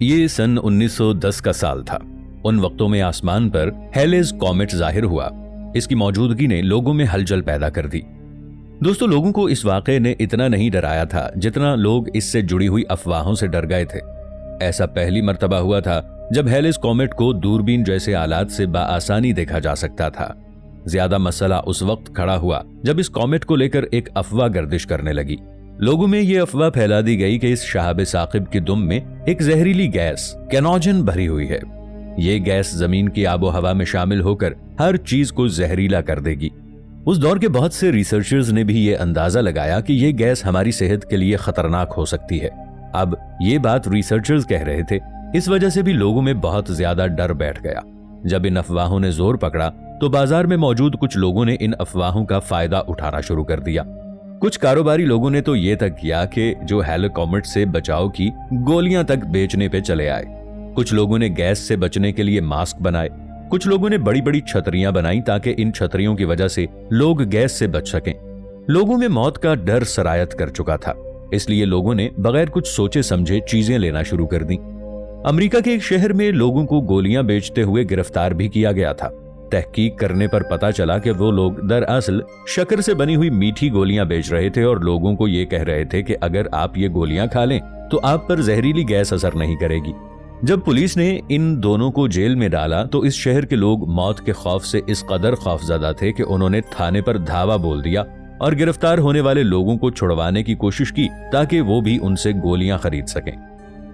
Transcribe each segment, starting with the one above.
ये सन 1910 का साल था। उन वक्तों में आसमान पर हेलेस कॉमेट जाहिर हुआ। इसकी मौजूदगी ने लोगों में हलचल पैदा कर दी। दोस्तों, लोगों को इस वाक़े ने इतना नहीं डराया था जितना लोग इससे जुड़ी हुई अफवाहों से डर गए थे। ऐसा पहली मर्तबा हुआ था जब हेलेस कॉमेट को दूरबीन जैसे आलात से बाआसानी देखा जा सकता था। ज्यादा मसला उस वक्त खड़ा हुआ जब इस कॉमेट को लेकर एक अफवाह गर्दिश करने लगी। लोगों में ये अफवाह फैला दी गई कि इस शहाब साकिब की दुम में एक जहरीली गैस कैनोजन भरी हुई है। ये गैस जमीन की आबो हवा में शामिल होकर हर चीज को जहरीला कर देगी। उस दौर के बहुत से रिसर्चर्स ने भी ये अंदाजा लगाया कि ये गैस हमारी सेहत के लिए खतरनाक हो सकती है। अब ये बात रिसर्चर्स कह रहे थे, इस वजह से भी लोगों में बहुत ज्यादा डर बैठ गया। जब इन अफवाहों ने जोर पकड़ा तो बाजार में मौजूद कुछ लोगों ने इन अफवाहों का फायदा उठाना शुरू कर दिया। कुछ कारोबारी लोगों ने तो ये तक किया कि जो हेलेस कॉमेट से बचाव की गोलियां तक बेचने पे चले आए। कुछ लोगों ने गैस से बचने के लिए मास्क बनाए। कुछ लोगों ने बड़ी बड़ी छतरियां बनाई ताकि इन छतरियों की वजह से लोग गैस से बच सकें। लोगों में मौत का डर सरायत कर चुका था, इसलिए लोगों ने बगैर कुछ सोचे समझे चीजें लेना शुरू कर दी। अमेरिका के एक शहर में लोगों को गोलियां बेचते हुए गिरफ्तार भी किया गया था। तहकीक करने पर पता चला कि वो लोग दरअसल शक्कर से बनी हुई मीठी गोलियां बेच रहे थे और लोगों को ये कह रहे थे कि अगर आप ये गोलियां खा लें तो आप पर जहरीली गैस असर नहीं करेगी। जब पुलिस ने इन दोनों को जेल में डाला तो इस शहर के लोग मौत के खौफ से इस कदर खौफजदा थे कि उन्होंने थाने पर धावा बोल दिया और गिरफ्तार होने वाले लोगों को छुड़वाने की कोशिश की ताकि वो भी उनसे गोलियां खरीद सकें।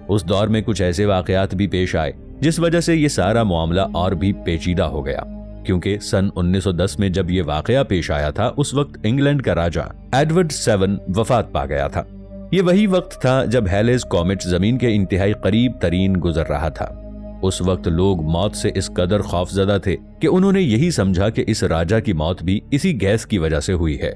उस दौर में कुछ ऐसे वाकयात भी पेश आए जिस वजह से ये सारा मामला और भी पेचीदा हो गया, क्योंकि सन 1910 में जब ये वाकया पेश आया था उस वक्त इंग्लैंड का राजा एडवर्ड VII वफात पा गया था। ये वही वक्त था जब हेलेस कॉमेट जमीन के इंतहाई करीब तरीन गुजर रहा था। उस वक्त लोग मौत से इस कदर खौफजदा थे कि उन्होंने यही समझा कि इस राजा की मौत भी इसी गैस की वजह से हुई है।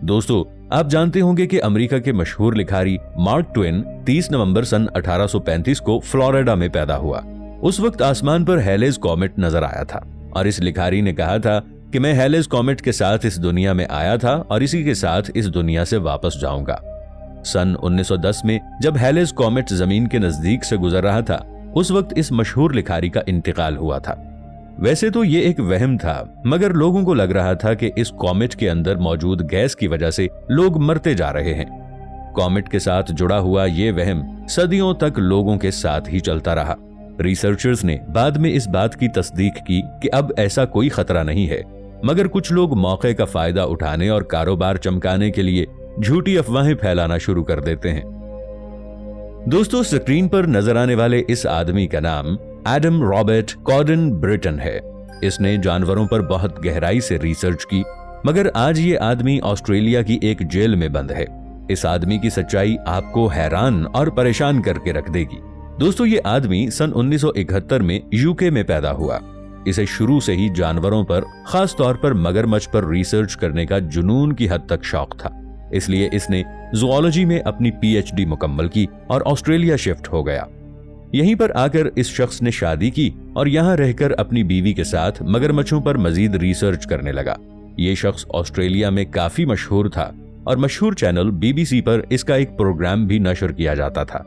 दोस्तों, आप जानते होंगे कि अमेरिका के मशहूर लिखारी मार्क ट्वेन 30 नवंबर सन 1835 को फ्लोरिडा में पैदा हुआ। उस वक्त आसमान पर हेलेस कॉमेट नजर आया था और इस लिखारी ने कहा था कि मैं हेलेस कॉमेट के साथ इस दुनिया में आया था और इसी के साथ इस दुनिया से वापस जाऊंगा। सन 1910 में जब हेलेस कॉमेट जमीन के नजदीक से गुजर रहा था उस वक्त इस मशहूर लिखारी का इंतकाल हुआ था। वैसे तो ये एक वहम था, मगर लोगों को लग रहा था कि इस कॉमेट के अंदर मौजूद गैस की वजह से लोग मरते जा रहे हैं। कॉमेट के साथ जुड़ा हुआ ये वहम सदियों तक लोगों के साथ ही चलता रहा। रिसर्चर्स ने बाद में इस बात की तस्दीक की कि अब ऐसा कोई खतरा नहीं है, मगर कुछ लोग मौके का फायदा उठाने और कारोबार चमकाने के लिए झूठी अफवाहें फैलाना शुरू कर देते हैं। दोस्तों, स्क्रीन पर नजर आने वाले इस आदमी का नाम एडम रॉबर्ट कॉर्डन ब्रिटन है। इसने जानवरों पर बहुत गहराई से रिसर्च की, मगर आज ये आदमी ऑस्ट्रेलिया की एक जेल में बंद है। इस आदमी की सच्चाई आपको हैरान और परेशान करके रख देगी। दोस्तों, ये आदमी सन 1971 में यूके में पैदा हुआ। इसे शुरू से ही जानवरों पर, खास तौर पर मगरमच्छ पर रिसर्च करने का जुनून की हद तक शौक था, इसलिए इसने ज़ूलॉजी में अपनी PhD मुकम्मल की और ऑस्ट्रेलिया शिफ्ट हो गया। यहीं पर आकर इस शख्स ने शादी की और यहां रहकर अपनी बीवी के साथ मगरमच्छों पर मजीद रिसर्च करने लगा। ये शख्स ऑस्ट्रेलिया में काफी मशहूर था और मशहूर चैनल BBC पर इसका एक प्रोग्राम भी नशर किया जाता था।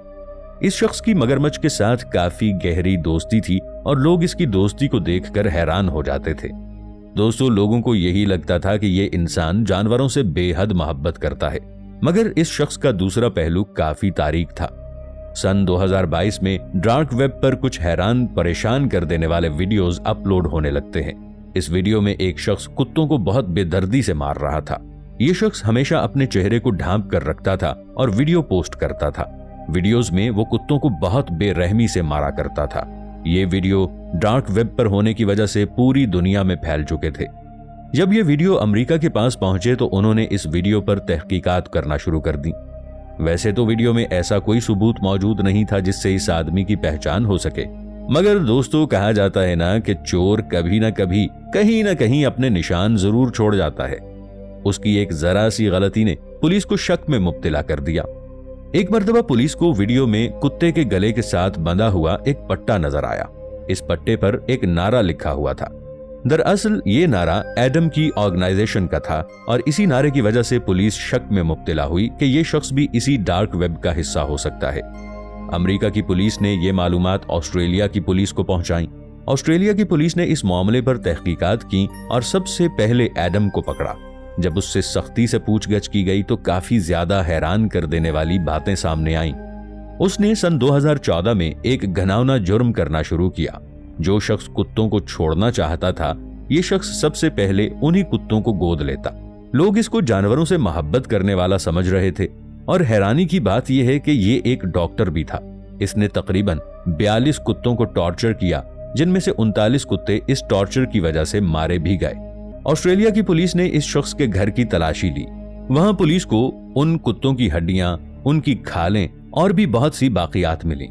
इस शख्स की मगरमच्छ के साथ काफी गहरी दोस्ती थी और लोग इसकी दोस्ती को देखकर हैरान हो जाते थे। दोस्तों, लोगों को यही लगता था कि ये इंसान जानवरों से बेहद मोहब्बत करता है, मगर इस शख्स का दूसरा पहलू काफी तारीक था। सन 2022 में डार्क वेब पर कुछ हैरान परेशान कर देने वाले वीडियोस अपलोड होने लगते हैं। इस वीडियो में एक शख्स कुत्तों को बहुत बेदर्दी से मार रहा था। ये शख्स हमेशा अपने चेहरे को ढांप कर रखता था और वीडियो पोस्ट करता था। वीडियोस में वो कुत्तों को बहुत बेरहमी से मारा करता था। ये वीडियो डार्क वेब पर होने की वजह से पूरी दुनिया में फैल चुके थे। जब ये वीडियो अमेरिका के पास पहुंचे तो उन्होंने इस वीडियो पर तहकीकात करना शुरू कर दी। वैसे तो वीडियो में ऐसा कोई सबूत मौजूद नहीं था जिससे इस आदमी की पहचान हो सके, मगर दोस्तों, कहा जाता है ना कि चोर कभी ना कभी कहीं ना कहीं अपने निशान जरूर छोड़ जाता है। उसकी एक जरा सी गलती ने पुलिस को शक में मुब्तला कर दिया। एक मर्तबा पुलिस को वीडियो में कुत्ते के गले के साथ बंधा हुआ एक पट्टा नजर आया। इस पट्टे पर एक नारा लिखा हुआ था। दरअसल ये नारा एडम की ऑर्गेनाइजेशन का था और इसी नारे की वजह से पुलिस शक में मुब्तला हुई कि ये शख्स भी इसी डार्क वेब का हिस्सा हो सकता है। अमेरिका की पुलिस ने ये मालूमात ऑस्ट्रेलिया की पुलिस को पहुंचाई। ऑस्ट्रेलिया की पुलिस ने इस मामले पर तहकीकात की और सबसे पहले एडम को पकड़ा। जब उससे सख्ती से पूछगछ की गई तो काफी ज्यादा हैरान कर देने वाली बातें सामने आईं। उसने सन 2014 में एक घिनौना जुर्म करना शुरू किया। जो शख्स कुत्तों को छोड़ना चाहता था, ये शख्स सबसे पहले उन्हीं कुत्तों को गोद लेता। लोग इसको जानवरों से मोहब्बत करने वाला समझ रहे थे और हैरानी की बात यह है कि ये एक डॉक्टर भी था। इसने तकरीबन 42 कुत्तों को टॉर्चर किया, जिनमें से 39 कुत्ते इस टॉर्चर की वजह से मारे भी गए। ऑस्ट्रेलिया की पुलिस ने इस शख्स के घर की तलाशी ली। वहां पुलिस को उन कुत्तों की हड्डियां, उनकी खालें और भी बहुत सी बाकियात मिली।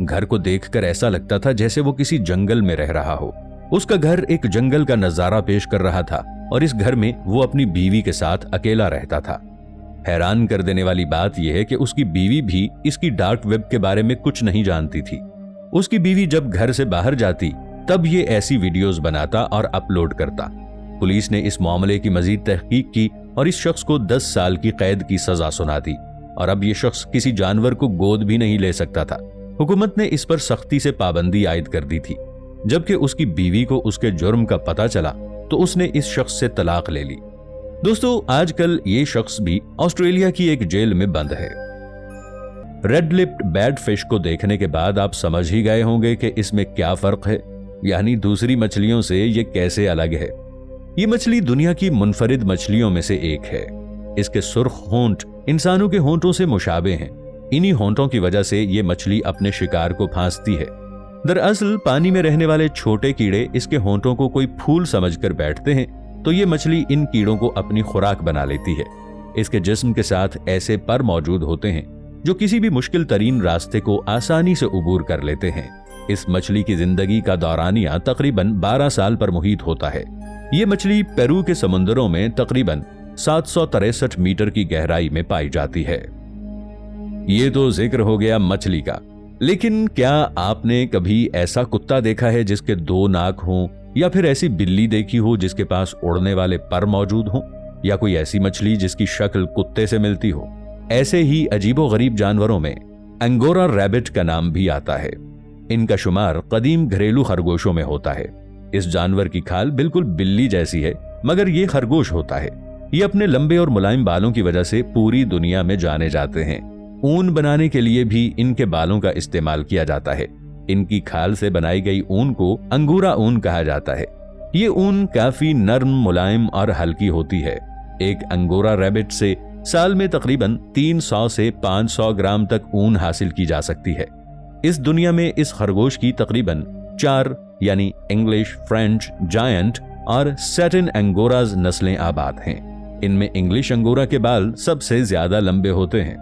घर को देखकर ऐसा लगता था जैसे वो किसी जंगल में रह रहा हो। उसका घर एक जंगल का नजारा पेश कर रहा था और इस घर में वो अपनी बीवी के साथ अकेला रहता था। हैरान कर देने वाली बात यह है कि उसकी बीवी भी इसकी डार्क वेब के बारे में कुछ नहीं जानती थी। उसकी बीवी जब घर से बाहर जाती तब ये ऐसी वीडियोस बनाता और अपलोड करता। पुलिस ने इस मामले की मजीद तहकीक की और इस शख्स को 10 साल की कैद की सजा सुना दी और अब ये शख्स किसी जानवर को गोद भी नहीं ले सकता था। हुकूमत ने इस पर सख्ती से पाबंदी आयद कर दी थी। जबकि उसकी बीवी को उसके जुर्म का पता चला तो उसने इस शख्स से तलाक ले ली। दोस्तों, आजकल ये शख्स भी ऑस्ट्रेलिया की एक जेल में बंद है। रेड लिप्ड बैड फिश को देखने के बाद आप समझ ही गए होंगे कि इसमें क्या फर्क है, यानी दूसरी मछलियों से ये कैसे अलग है। ये मछली दुनिया की मुनफरिद मछलियों में से एक है। इसके सुर्ख होंठ इंसानों के होंठों से मुशाबे हैं। इन्हीं होंठों की वजह से ये मछली अपने शिकार को फांसती है। दरअसल पानी में रहने वाले छोटे कीड़े इसके होंठों को कोई फूल समझकर बैठते हैं तो ये मछली इन कीड़ों को अपनी खुराक बना लेती है। इसके जिस्म के साथ ऐसे पर मौजूद होते हैं जो किसी भी मुश्किल तरीन रास्ते को आसानी से उबूर कर लेते हैं। इस मछली की जिंदगी का दौरानिया तकरीबन 12 साल पर मुहित होता है। ये मछली पेरू के समुद्रों में तकरीबन 763 मीटर की गहराई में पाई जाती है। ये तो जिक्र हो गया मछली का, लेकिन क्या आपने कभी ऐसा कुत्ता देखा है जिसके 2 नाक हों, या फिर ऐसी बिल्ली देखी हो जिसके पास उड़ने वाले पर मौजूद हों, या कोई ऐसी मछली जिसकी शक्ल कुत्ते से मिलती हो? ऐसे ही अजीबोगरीब जानवरों में अंगोरा रैबिट का नाम भी आता है। इनका शुमार कदीम घरेलू खरगोशों में होता है। इस जानवर की खाल बिल्कुल बिल्ली जैसी है, मगर ये खरगोश होता है। ये अपने लंबे और मुलायम बालों की वजह से पूरी दुनिया में जाने जाते हैं। ऊन बनाने के लिए भी इनके बालों का इस्तेमाल किया जाता है। इनकी खाल से बनाई गई ऊन को अंगूरा ऊन कहा जाता है। ये ऊन काफी नर्म, मुलायम और हल्की होती है। एक अंगोरा रैबिट से साल में तकरीबन 300 से 500 ग्राम तक ऊन हासिल की जा सकती है। इस दुनिया में इस खरगोश की तकरीबन 4 यानी इंग्लिश, फ्रेंच, जायंट और सैटिन अंगोराज नस्लें आबाद हैं। इनमें इंग्लिश अंगोरा के बाल सबसे ज्यादा लंबे होते हैं।